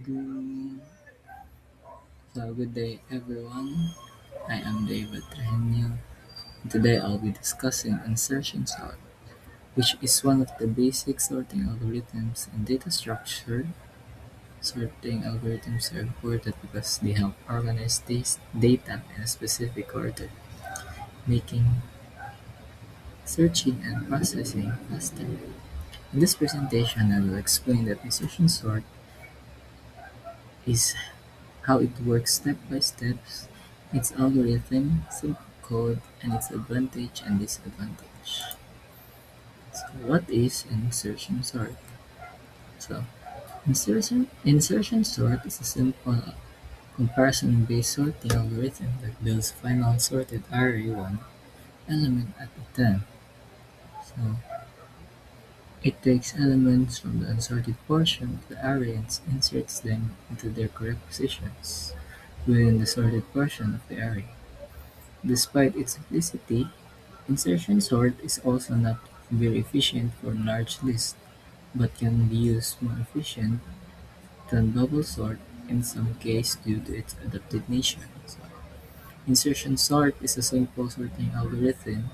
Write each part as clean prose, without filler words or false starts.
Good, good day, everyone. I am David Trujillo. Today I'll be discussing insertion sort, which is one of the basic sorting algorithms in data structure. Sorting algorithms are important because they help organize this data in a specific order, making searching and processing faster. In this presentation, I will explain that insertion sort is how it works step by step, its algorithm, simple code, and its advantage and disadvantage. So what is insertion sort? So insertion sort is a simple comparison-based sorting algorithm that builds final sorted array one element at a time. So it takes elements from the unsorted portion of the array and inserts them into their correct positions within the sorted portion of the array. Despite its simplicity, insertion sort is also not very efficient for large lists, but can be used more efficient than bubble sort in some cases due to its adapted nature. So, insertion sort is a simple sorting algorithm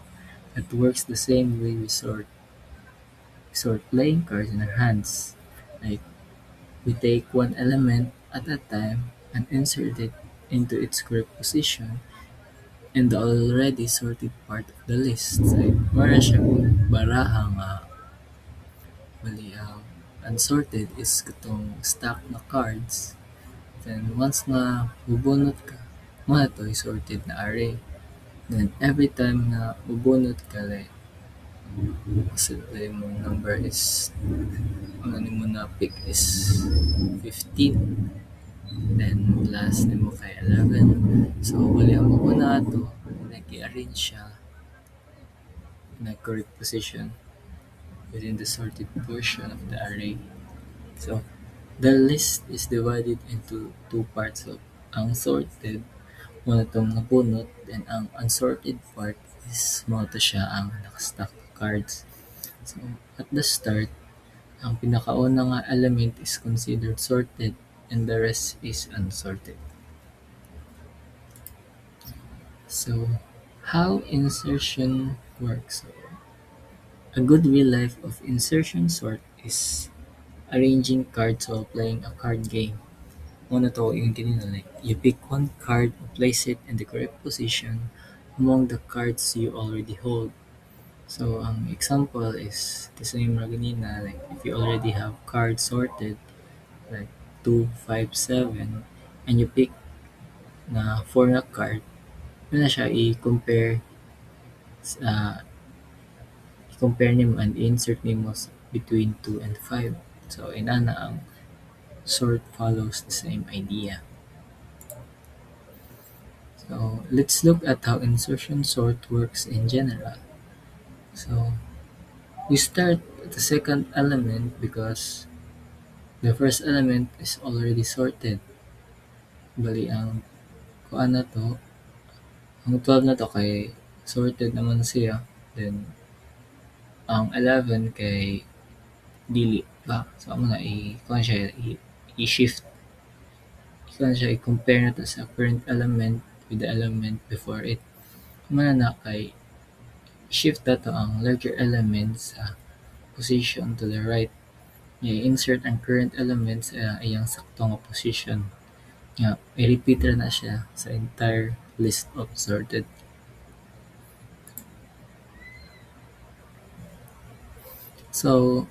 that works the same way we sort playing cards in our hands. Like we take one element at a time and insert it into its correct position in the already sorted part of the list. Like, para siyang baraha nga, bali, unsorted is katong stack na cards. Then, once na bubunot ka, mga to is sorted na array. Then, every time na bubunot ka, like, kasi mo number is, ang ano mo na pick is 15. Then, last mo kay 11. So, bali ang muna to, nag-i-arrange siya na correct position within the sorted portion of the array. So the list is divided into two parts of ang sorted, muna itong nabunot, then ang unsorted part is mga to siya ang nakastack cards. So at the start, ang pinakauna nga element is considered sorted and the rest is unsorted. So how insertion works. So, a good real life of insertion sort is arranging cards while playing a card game. Una to yung ganito, like you pick one card and place it in the correct position among the cards you already hold. So ang example is the same ra ganina, like if you already have cards sorted like 2, 5, 7 and you pick na 4 na card, yun na siya uh, i-compare nimo and insert nimo between 2 and 5. So inana ang sort follows the same idea. So let's look at how insertion sort works in general. So we start at the second element because the first element is already sorted. Bali ang kuan na to, ang 12 na to kay sorted naman siya. Then ang 11 kay dili ba. So amo na kuan siya i-shift. Kuan siya i-compare na to sa current element with the element before it. Mana na kay shift na to ang larger element sa position to the right. I-insert ang current element sa iyang saktong position. I-repeat na siya sa entire list of sorted. So,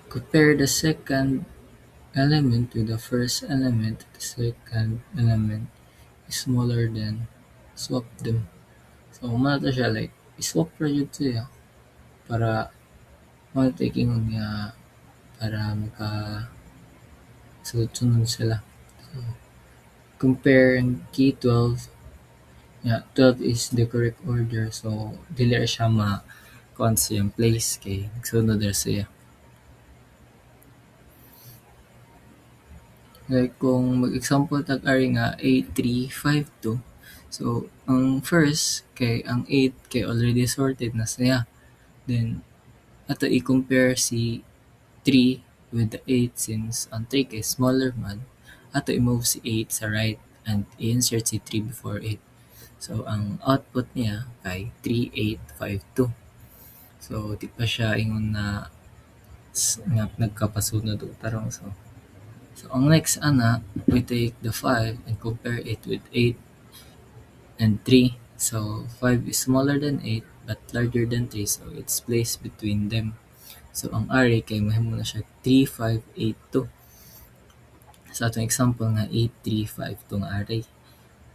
compare the second element to the first element. The second element is smaller than swap them. So, muna to siya like, iswap ra jud siya para taking niya para sunod sila. So, compare ang key 12. 12 is the correct order. So, dili ra siya kuan siyang place kay nagsunod ra siya. Like kung mag-example tag-ari nga 8352. So, ang first kay ang 8 kay already sorted na siya. Then ato i-compare si 3 with the 8 since ang 3 kay smaller man, ato i-move si 8 sa right and i-insert si 3 before 8. So, ang output niya kay 3852. So, di pa siya ingon na nagkapasunod o tarong. So, ang next ana, we take the 5 and compare it with 8 and 3. So, 5 is smaller than 8 but larger than 3, so it's placed between them. So, ang array kay mahimo na siya 3582. Sa atong example nga 8352 nga array.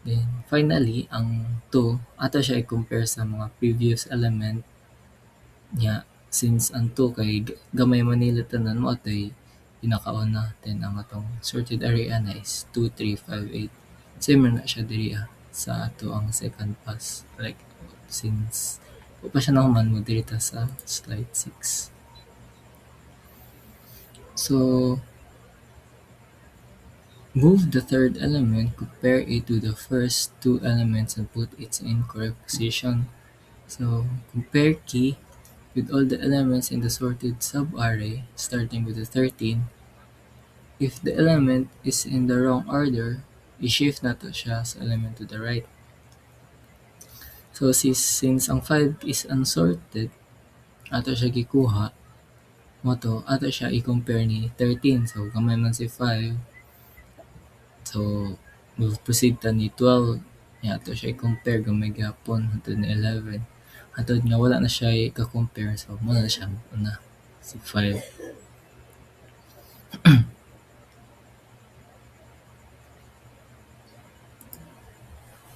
Then, finally, ang 2, ato siya i-compare sa mga previous element niya. Since ang 2 kay gamay manila tanan mo ato'y pinakauna. Then, ang atong sorted array ana is 2, 3, 5, 8. Same na siya diri sa ato ang second pass. Like, since pa siya naman mo diri ta sa slide 6. So, move the third element, compare it to the first two elements and put it in correct position. So, compare key with all the elements in the sorted subarray starting with the 13. If the element is in the wrong order, i-shift na to siya sa element to the right. So, since ang 5 is unsorted, ato siya gikuha, moto, ato siya i-compare ni 13. So, gamay man si 5. So, proceed ta ni 12. Nga ato siya i-compare gamay gapon hangtod ni 11. Hangtod nga wala na siya i-compare. So, muna na siya una. Si 5.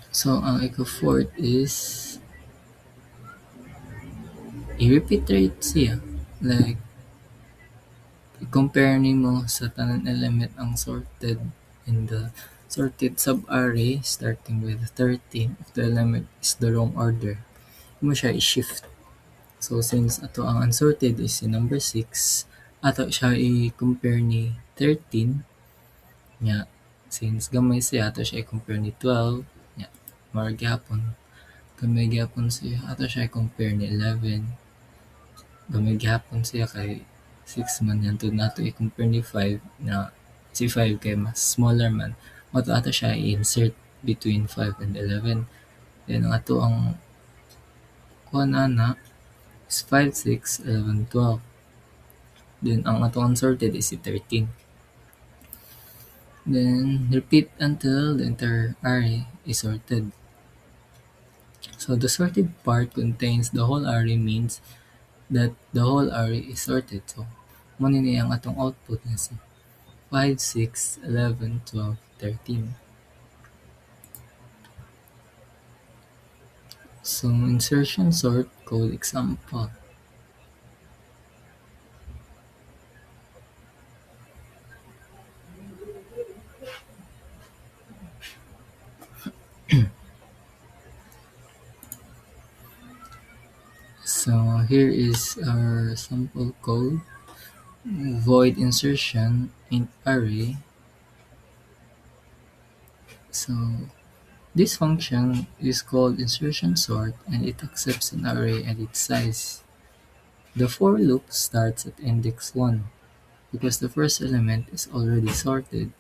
So, ang ika-fourth is i-repeat rate siya. Like, i-compare nimo sa tanan element ang sorted in the sorted subarray starting with 13. If the element is the wrong order, mo siya i-shift. So, since ato ang unsorted is si number 6, ato siya i-compare ni 13. Nga, since gamay siya, ato siya i-compare ni 12. Nga, more gyapon. Gamay gyapon siya, ato siya i-compare ni 11. Gamay gyapon siya kay 6 man yan. Tud nato i-compare ni 5 na si 5 kay mas smaller man. Ato siya i-insert between 5 and 11. Then, ang ato ang kuha na is 5, 6, 11, 12. Then, ang ato unsorted is si 13. Then, repeat until the entire array is sorted. So, the sorted part contains the whole array means that the whole array is sorted. So, muna niya ang atong output na si 5, 6, 11, 12, 13. So, insertion sort code example. So, here is our sample code. Void insertion in array. So, this function is called insertion sort and it accepts an array and its size. The for loop starts at index 1. Because the first element is already sorted,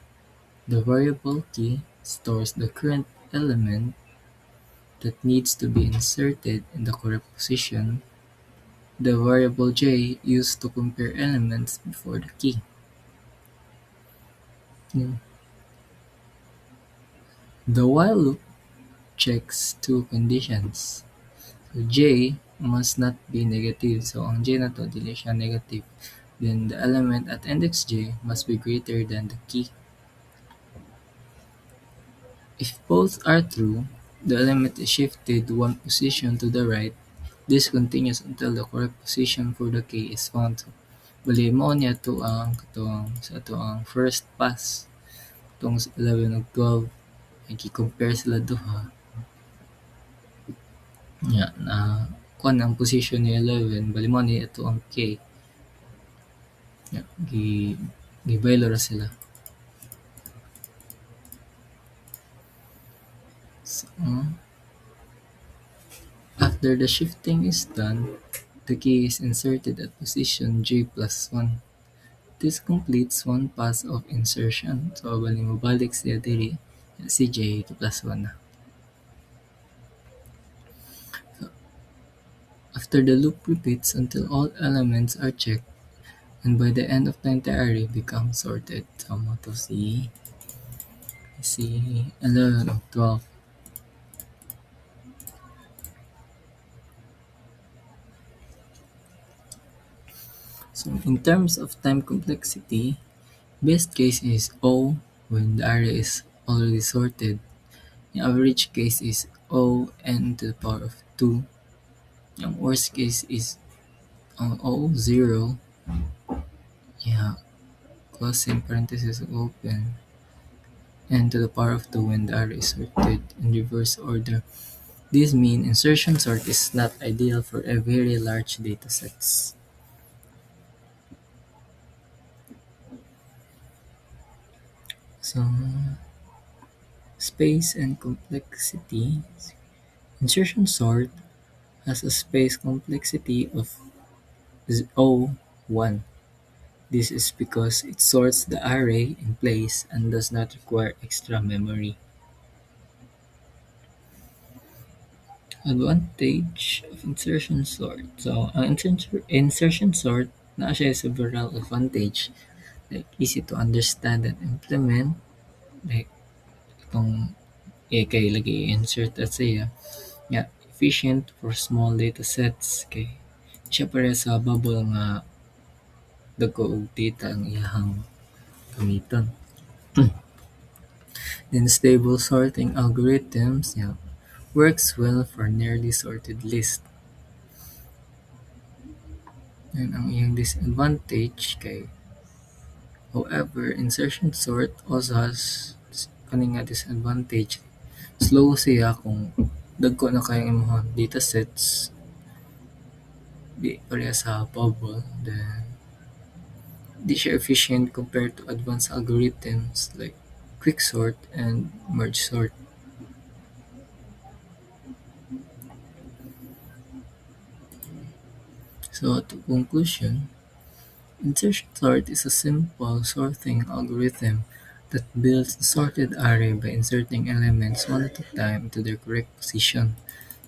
the variable key stores the current element that needs to be inserted in the correct position. The variable j used to compare elements before the key. The while loop checks two conditions. So j must not be negative. So ang j na to dili siya negative. Then the element at index j must be greater than the key. If both are true, the element is shifted one position to the right. This continues until the correct position for the key is found. So, bali mo niya to ang first pass. Itong 11 ug 12 ay i-compare sila duha. Nya na kuan ang position ni 11 bali mo niya ito ang k. Nya gibaylo ra sila. So, after the shifting is done, the key is inserted at position j plus 1. This completes one pass of insertion. So, bali mo balik siya diri si J to plus 1 na. So, after the loop repeats until all elements are checked, and by the end of the entire array becomes sorted. So, mo to si 11 of 12. So, in terms of time complexity, best case is O when the array is already sorted. The average case is O n to the power of 2. Yung worst case is O 0. Yeah, closing parenthesis open. N to the power of 2 when the array is sorted in reverse order. This means insertion sort is not ideal for a very large datasets. So, space and complexity. Insertion sort has a space complexity of O1. This is because it sorts the array in place and does not require extra memory. Advantage of insertion sort. So, ang insertion sort, na siya several advantage. Like, easy to understand and implement. Like, itong kay lagi insert at siya. Yeah, efficient for small data sets. Kay, siya pare sa bubble nga dagko og data ang iyahang gamiton. Then stable sorting algorithms, yeah, works well for nearly sorted list. And ang iyang disadvantage kay however, insertion sort also has kani nga disadvantage. Slow siya kung dagko na kayong imong datasets di pareha sa bubble, then di siya efficient compared to advanced algorithms like quicksort and merge sort. So to conclusion, insertion sort is a simple sorting algorithm that builds a sorted array by inserting elements one at a time into their correct position.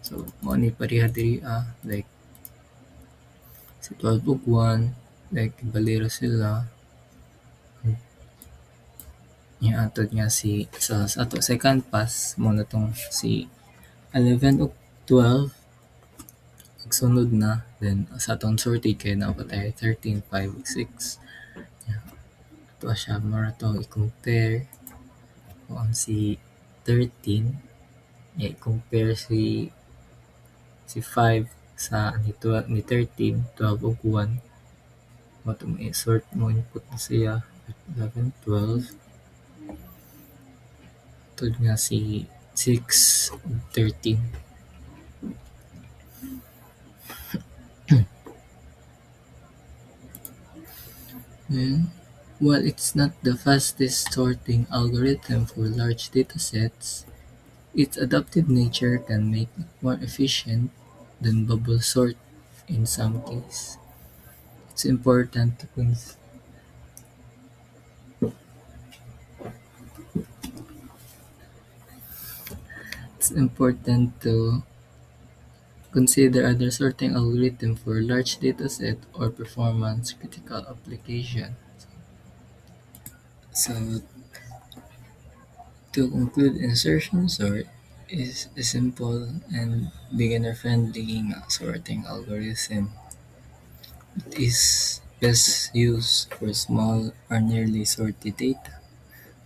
So, mo ni pareha diri like si 12 ug 1, like balero sila. Yung atod nga si sa ato second pass mo na tong si 11 ug 12 sunod na, then sa atong sorted kay napatay 13, 5 ug 6. Yeah. Ito siya mara to i-compare kung si 13 i-compare si 5 sa ni 12 ni 13, 12 ug 1. Mo to i-sort mo input na siya 11, 12. Tud nga si 6 ug 13. While it's not the fastest sorting algorithm for large datasets, its adaptive nature can make it more efficient than bubble sort in some cases. It's important to consider other sorting algorithm for large dataset or performance critical application. So to conclude, insertion sort is a simple and beginner-friendly sorting algorithm. It is best used for small or nearly sorted data.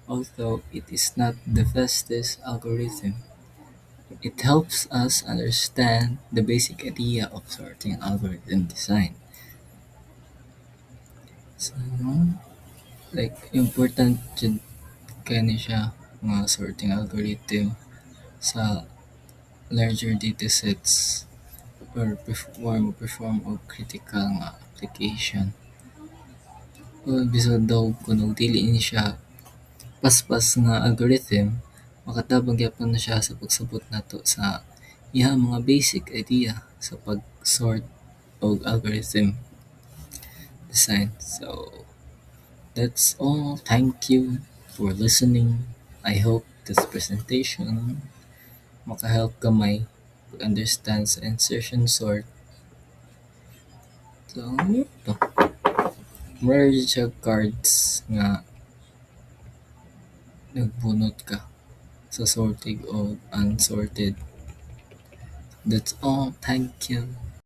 Although it is not the fastest algorithm, it helps us understand the basic idea of sorting algorithm design. So, like, important jud kani siya mga sorting algorithm sa larger datasets or perform og critical nga application. O bisag daw kung dili ni siya paspas nga algorithm, makatabang gyapon na siya sa pagsabot nato sa iyang mga basic idea sa pag-sort og algorithm design. So, That's all. Thank you for listening. I hope this presentation makahelp gamay to understand sa insertion sort. So, yun to. Merge cards nga nagbunot ka sa sorted o unsorted. That's all. Thank you.